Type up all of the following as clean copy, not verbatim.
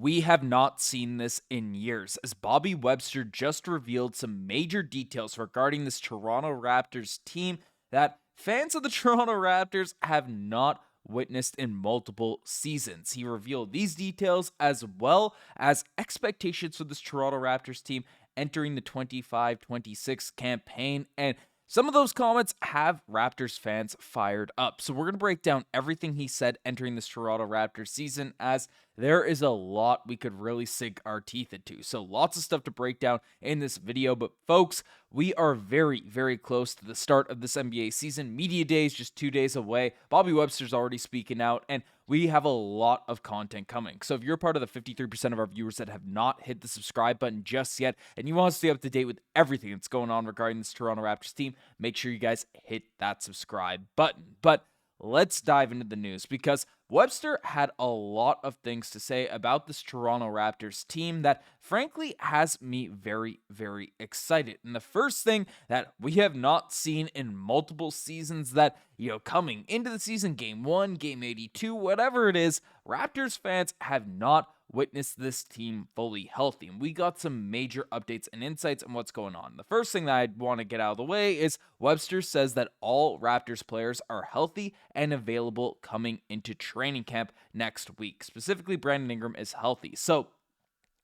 We have not seen this in years, as Bobby Webster just revealed some major details regarding this Toronto Raptors team that fans of the Toronto Raptors have not witnessed in multiple seasons. He revealed these details as well as expectations for this Toronto Raptors team entering the 25-26 campaign, and some of those comments have Raptors fans fired up. So we're going to break down everything he said entering this Toronto Raptors season, as there is a lot we could really sink our teeth into. So lots of stuff to break down in this video. But folks, we are very, very close to the start of this NBA season. Media Day is just 2 days away. Bobby Webster's already speaking out, and we have a lot of content coming. So if you're part of the 53% of our viewers that have not hit the subscribe button just yet, and you want to stay up to date with everything that's going on regarding this Toronto Raptors team, make sure you guys hit that subscribe button. But let's dive into the news, because Webster had a lot of things to say about this Toronto Raptors team that frankly has me very, very excited. And the first thing that we have not seen in multiple seasons, that, coming into the season, game 1, game 82, whatever it is, Raptors fans have not witnessed this team fully healthy. And we got some major updates and insights on what's going on. The first thing that I'd want to get out of the way is Webster says that all Raptors players are healthy and available coming into training camp next week. Specifically, Brandon Ingram is healthy. So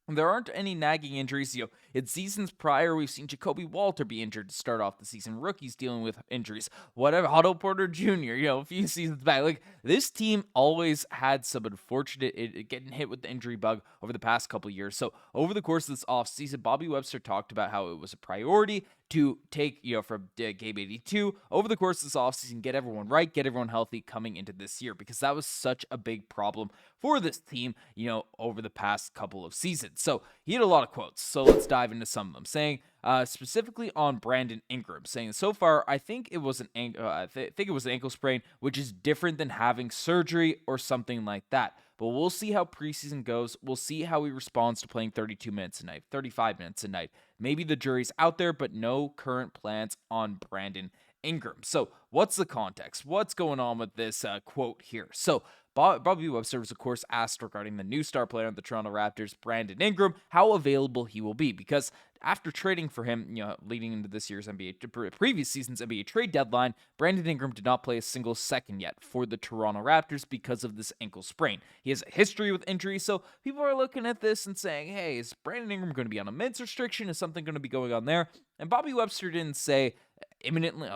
there aren't any nagging injuries. In seasons prior, we've seen Jacoby Walter be injured to start off the season. Rookies dealing with injuries. Whatever, Otto Porter Jr., a few seasons back. Like, this team always had some unfortunate getting hit with the injury bug over the past couple years. So over the course of this offseason, Bobby Webster talked about how it was a priority to take, from game 82, over the course of this offseason, get everyone right, get everyone healthy coming into this year, because that was such a big problem for this team, over the past couple of seasons. So he had a lot of quotes, so let's dive into some of them, saying, specifically on Brandon Ingram, saying, so far, I think it was an ankle sprain, which is different than having surgery or something like that. But we'll see how preseason goes. We'll see how he responds to playing 32 minutes a night, 35 minutes a night. Maybe the jury's out there, but no current plans on Brandon Ingram. So what's the context? What's going on with this quote here? So Bobby Webster was, of course, asked regarding the new star player on the Toronto Raptors, Brandon Ingram, how available he will be, because after trading for him, leading into this year's previous season's NBA trade deadline, Brandon Ingram did not play a single second yet for the Toronto Raptors because of this ankle sprain. He has a history with injuries, so people are looking at this and saying, hey, is Brandon Ingram going to be on a minutes restriction? Is something going to be going on there? And Bobby Webster didn't say imminently,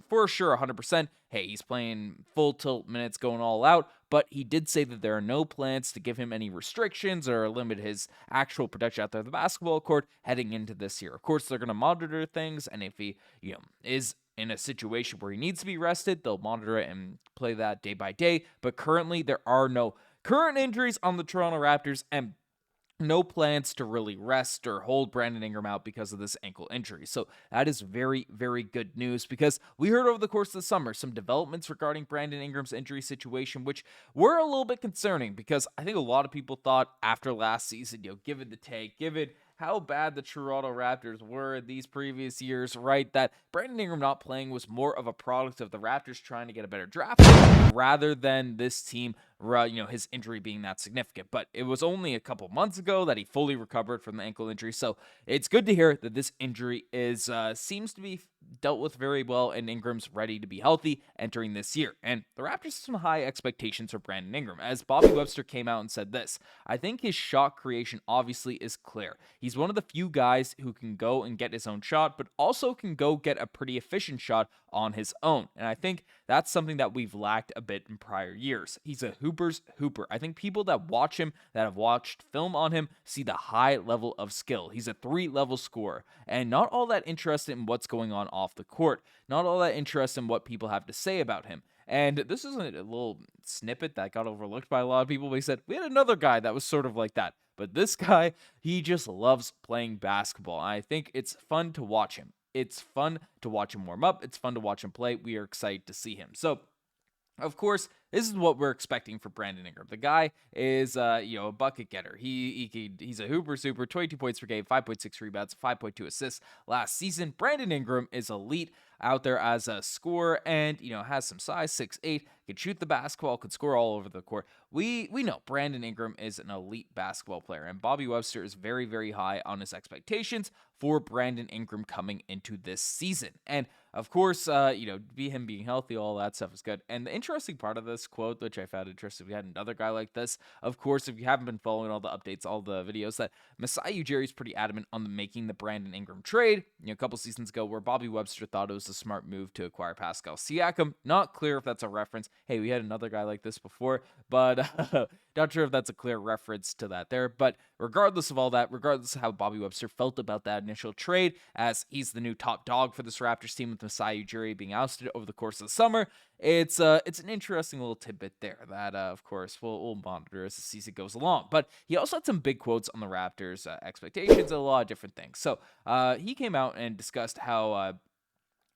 for sure, 100%, hey, he's playing full tilt minutes, going all out, but he did say that there are no plans to give him any restrictions or limit his actual production out there on the basketball court heading into this year. Of course, they're going to monitor things, and if he, is in a situation where he needs to be rested, they'll monitor it and play that day by day, but currently there are no current injuries on the Toronto Raptors, and no plans to really rest or hold Brandon Ingram out because of this ankle injury. So that is very, very good news, because we heard over the course of the summer some developments regarding Brandon Ingram's injury situation, which were a little bit concerning, because I think a lot of people thought after last season, given the take, given how bad the Toronto Raptors were in these previous years, right, that Brandon Ingram not playing was more of a product of the Raptors trying to get a better draft pick rather than this team, his injury being that significant. But it was only a couple months ago that he fully recovered from the ankle injury, so it's good to hear that this injury is seems to be dealt with very well, and Ingram's ready to be healthy entering this year. And the Raptors have some high expectations for Brandon Ingram, as Bobby Webster came out and said this: I think his shot creation obviously is clear. He's one of the few guys who can go and get his own shot, but also can go get a pretty efficient shot on his own. And I think that's something that we've lacked a bit in prior years. He's a hooper's hooper. I think people that watch him, that have watched film on him, see the high level of skill. He's a 3-level scorer, and not all that interested in what's going on off the court. Not all that interested in what people have to say about him. And this is a little snippet that got overlooked by a lot of people. They said, we had another guy that was sort of like that. But this guy, he just loves playing basketball. And I think it's fun to watch him. It's fun to watch him warm up. It's fun to watch him play. We are excited to see him. So, of course, this is what we're expecting for Brandon Ingram. The guy is, a bucket getter. He's a hooper super, 22 points per game, 5.6 rebounds, 5.2 assists last season. Brandon Ingram is elite. out there as a scorer and, has some size, 6'8", can shoot the basketball, could score all over the court. We know Brandon Ingram is an elite basketball player, and Bobby Webster is very, very high on his expectations for Brandon Ingram coming into this season. And of course, him being healthy, all that stuff is good. And the interesting part of this quote, which I found interesting, we had another guy like this. Of course, if you haven't been following all the updates, all the videos, that Masai Ujiri is pretty adamant on making the Brandon Ingram trade. A couple seasons ago, where Bobby Webster thought it was a smart move to acquire Pascal Siakam. Not clear if that's a reference. Hey, we had another guy like this before, but not sure if that's a clear reference to that there. But regardless of all that, regardless of how Bobby Webster felt about that initial trade, as he's the new top dog for this Raptors team with Masai Ujiri being ousted over the course of the summer, it's an interesting little tidbit there that, of course, we'll monitor as the season goes along. But he also had some big quotes on the Raptors' expectations and a lot of different things. So he came out and discussed how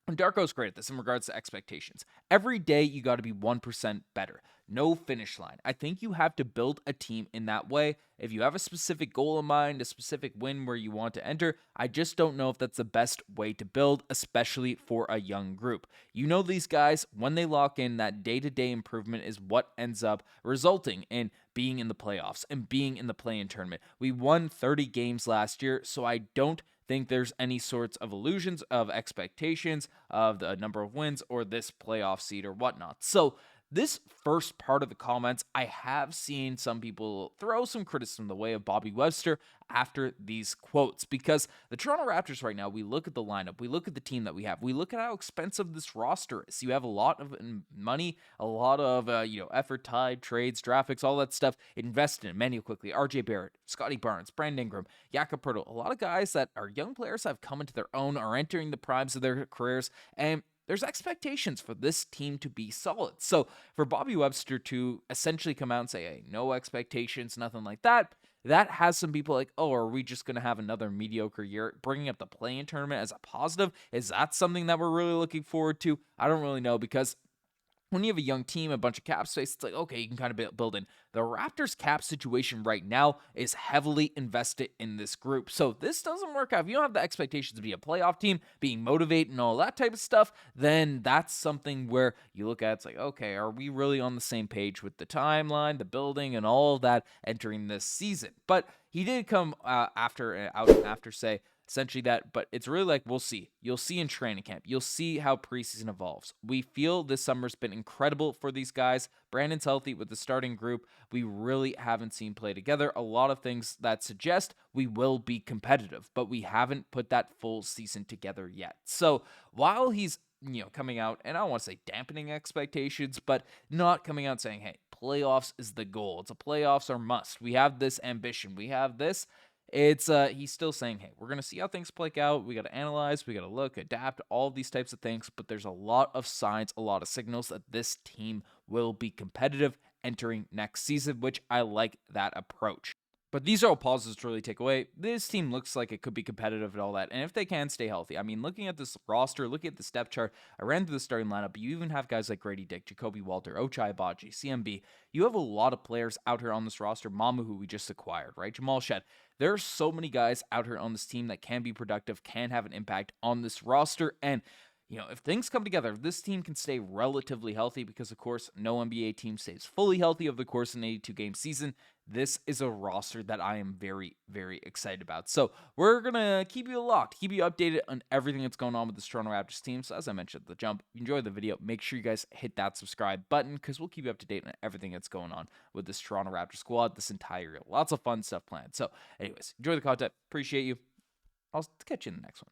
Darko's great at this in regards to expectations. Every day, you got to be 1% better. No finish line. I think you have to build a team in that way. If you have a specific goal in mind, a specific win where you want to enter, I just don't know if that's the best way to build, especially for a young group. These guys, when they lock in, that day-to-day improvement is what ends up resulting in being in the playoffs and being in the play-in tournament. We won 30 games last year, so I don't think there's any sorts of illusions of expectations of the number of wins or this playoff seed or whatnot. So this first part of the comments, I have seen some people throw some criticism in the way of Bobby Webster after these quotes, because the Toronto Raptors right now, we look at the lineup, we look at the team that we have, we look at how expensive this roster is. You have a lot of money, a lot of effort, time, trades, draft picks, all that stuff invested in Immanuel Quickley, RJ Barrett, Scottie Barnes, Brown and Ingram, Jakob Poeltl, a lot of guys that are young players that have come into their own, are entering the primes of their careers, and there's expectations for this team to be solid. So for Bobby Webster to essentially come out and say, hey, no expectations, nothing like that, that has some people like, oh, are we just going to have another mediocre year? Bringing up the play-in tournament as a positive, is that something that we're really looking forward to? I don't really know, because when you have a young team, a bunch of cap space, it's like, okay, you can kind of build in. The Raptors cap situation right now is heavily invested in this group. So this doesn't work out. If you don't have the expectations to be a playoff team, being motivated and all that type of stuff, then that's something where you look at, it's like, okay, are we really on the same page with the timeline, the building, and all of that entering this season? But he did come out after say, essentially that, but it's really like, we'll see. You'll see in training camp. You'll see how preseason evolves. We feel this summer's been incredible for these guys. Brandon's healthy with the starting group. We really haven't seen play together. A lot of things that suggest we will be competitive, but we haven't put that full season together yet. So while he's coming out, and I don't want to say dampening expectations, but not coming out saying, hey, playoffs is the goal. It's a playoffs are must. We have this ambition. We have this. It's he's still saying, hey, we're going to see how things play out. We got to analyze, we got to look, adapt, all these types of things. But there's a lot of signs, a lot of signals that this team will be competitive entering next season, which I like that approach. But these are all positives to really take away. This team looks like it could be competitive and all that. And if they can stay healthy, I mean, looking at this roster, looking at the step chart, I ran through the starting lineup. But you even have guys like Gradey Dick, Jacoby Walter, Ochai Agbaji, CMB. You have a lot of players out here on this roster. Mamu, who we just acquired, right? Jamal Shead. There are so many guys out here on this team that can be productive, can have an impact on this roster. And if things come together, if this team can stay relatively healthy, because, of course, no NBA team stays fully healthy over the course of an 82-game season, this is a roster that I am very, very excited about. So we're going to keep you locked, keep you updated on everything that's going on with this Toronto Raptors team. So as I mentioned at the jump, if you enjoyed the video, make sure you guys hit that subscribe button, because we'll keep you up to date on everything that's going on with this Toronto Raptors squad this entire year. Lots of fun stuff planned. So anyways, enjoy the content. Appreciate you. I'll catch you in the next one.